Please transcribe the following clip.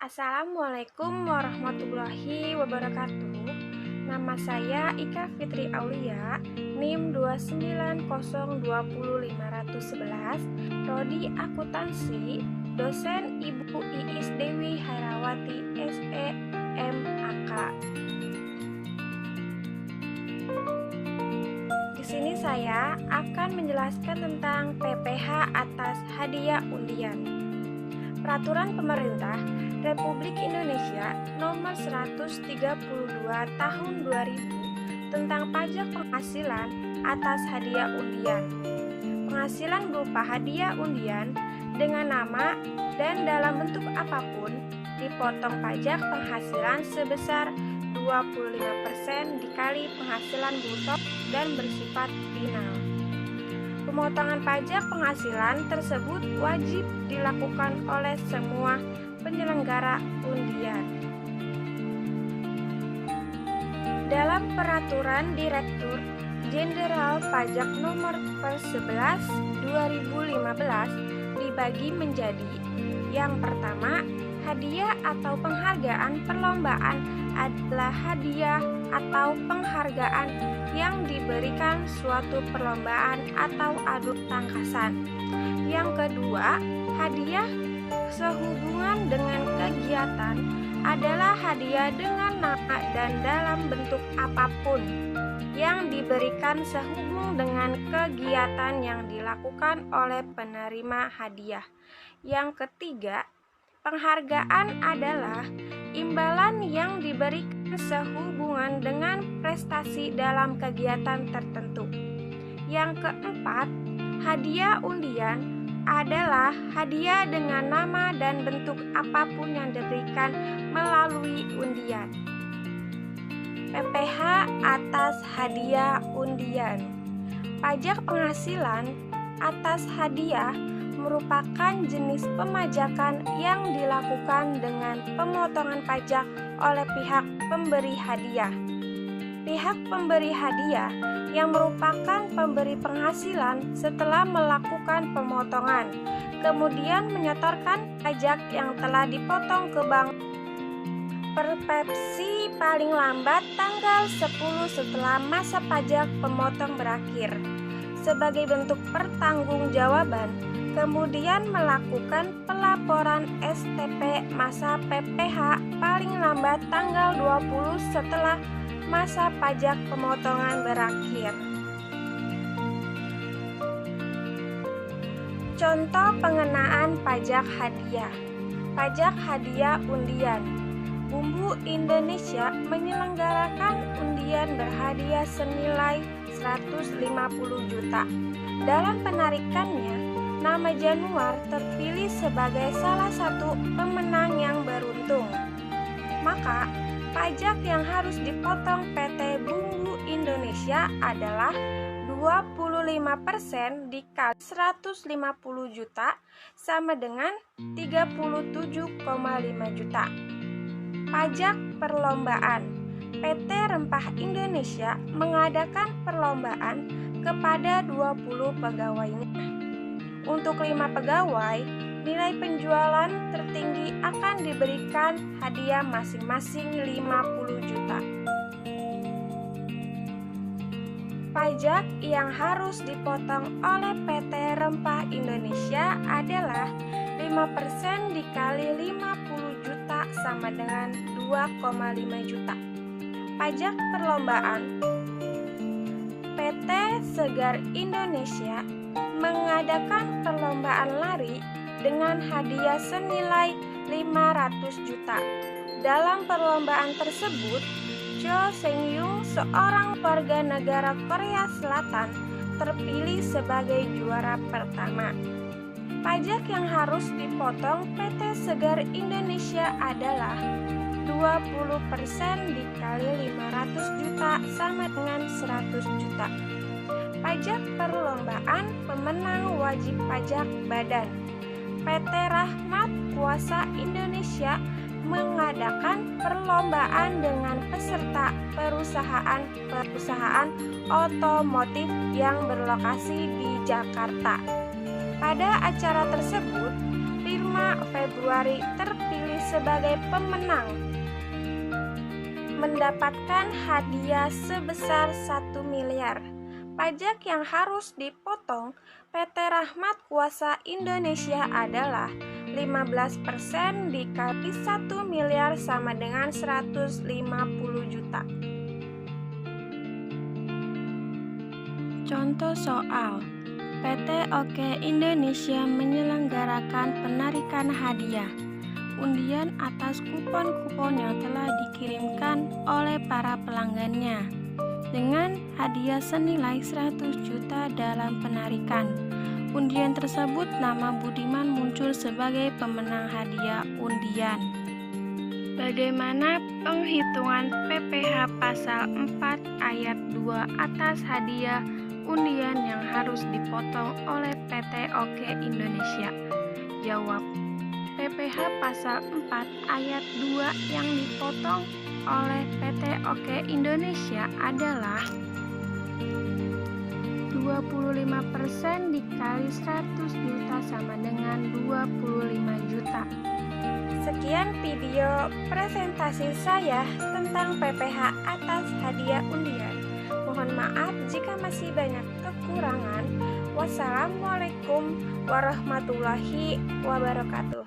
Assalamualaikum warahmatullahi wabarakatuh. Nama saya Ika Fitri Aulia, NIM 290200511, Prodi Akuntansi, dosen Ibu Iis Dewi Hairawati SEMAK. Di sini saya akan menjelaskan tentang PPh atas hadiah undian. Peraturan Pemerintah Republik Indonesia Nomor 132 Tahun 2000 tentang pajak penghasilan atas hadiah undian. Penghasilan berupa hadiah undian dengan nama dan dalam bentuk apapun dipotong pajak penghasilan sebesar 25% dikali penghasilan bruto dan bersifat final. Pemotongan pajak penghasilan tersebut wajib dilakukan oleh semua penyelenggara undian. Dalam Peraturan Direktur Jenderal Pajak Nomor 11 2015 dibagi menjadi: yang pertama, hadiah atau penghargaan perlombaan adalah hadiah atau penghargaan yang diberikan suatu perlombaan atau adu tangkasan. Yang kedua, hadiah sehubungan dengan kegiatan adalah hadiah dengan nama dan dalam bentuk apapun yang diberikan sehubung dengan kegiatan yang dilakukan oleh penerima hadiah. Yang ketiga, penghargaan adalah imbalan yang diberikan sehubungan dengan prestasi dalam kegiatan tertentu. Yang keempat, hadiah undian adalah hadiah dengan nama dan bentuk apapun yang diberikan melalui undian. PPh atas hadiah undian. Pajak penghasilan atas hadiah merupakan jenis pemajakan yang dilakukan dengan pemotongan pajak oleh pihak pemberi hadiah. Pihak pemberi hadiah yang merupakan pemberi penghasilan setelah melakukan pemotongan, kemudian menyetorkan pajak yang telah dipotong ke bank Perpepsi paling lambat tanggal 10 setelah masa pajak pemotong berakhir. Sebagai bentuk pertanggungjawaban, kemudian melakukan pelaporan STP masa PPh paling lambat tanggal 20 setelah masa pajak pemotongan berakhir. Contoh pengenaan pajak hadiah. Pajak hadiah undian. Bumbu Indonesia menyelenggarakan undian berhadiah senilai 150 juta. Dalam penarikannya, nama Januar terpilih sebagai salah satu pemenang yang beruntung. Maka, pajak yang harus dipotong PT Bumbu Indonesia adalah 25% dikali 150 juta sama dengan 37,5 juta. Pajak perlombaan. PT Rempah Indonesia mengadakan perlombaan kepada 20 pegawainya. Untuk 5 pegawai, nilai penjualan tertinggi akan diberikan hadiah masing-masing 50 juta. Pajak yang harus dipotong oleh PT Rempah Indonesia adalah 5% dikali 50 juta sama dengan 2,5 juta. Pajak perlombaan. PT Segar Indonesia mengadakan perlombaan lari dengan hadiah senilai 500 juta. Dalam perlombaan tersebut, Cho Seung-young, seorang warga negara Korea Selatan, terpilih sebagai juara pertama. Pajak yang harus dipotong PT Segar Indonesia adalah 20% dikali 500 juta sama dengan 100 juta. Pajak perlombaan pemenang wajib pajak badan. PT Rahmat Kuasa Indonesia mengadakan perlombaan dengan peserta perusahaan otomotif yang berlokasi di Jakarta. Pada acara tersebut, firma Februari terpilih sebagai pemenang, mendapatkan hadiah sebesar 1 miliar. Pajak yang harus dipotong PT Rahmat Kuasa Indonesia adalah 15% dikali 1 miliar sama dengan 150 juta. Contoh soal: PT Oke Indonesia menyelenggarakan penarikan hadiah undian atas kupon-kupon yang telah dikirimkan oleh para pelanggannya dengan hadiah senilai 100 juta dalam penarikan. Undian tersebut nama Budiman muncul sebagai pemenang hadiah undian. Bagaimana penghitungan PPh pasal 4 ayat 2 atas hadiah undian yang harus dipotong oleh PT Oke Indonesia? Jawab: PPh pasal 4 ayat 2 yang dipotong oleh PT Oke Indonesia adalah 25% dikali 100 juta sama dengan 25 juta. Sekian video presentasi saya tentang PPh atas hadiah undian. Mohon maaf jika masih banyak kekurangan. Wassalamualaikum warahmatullahi wabarakatuh.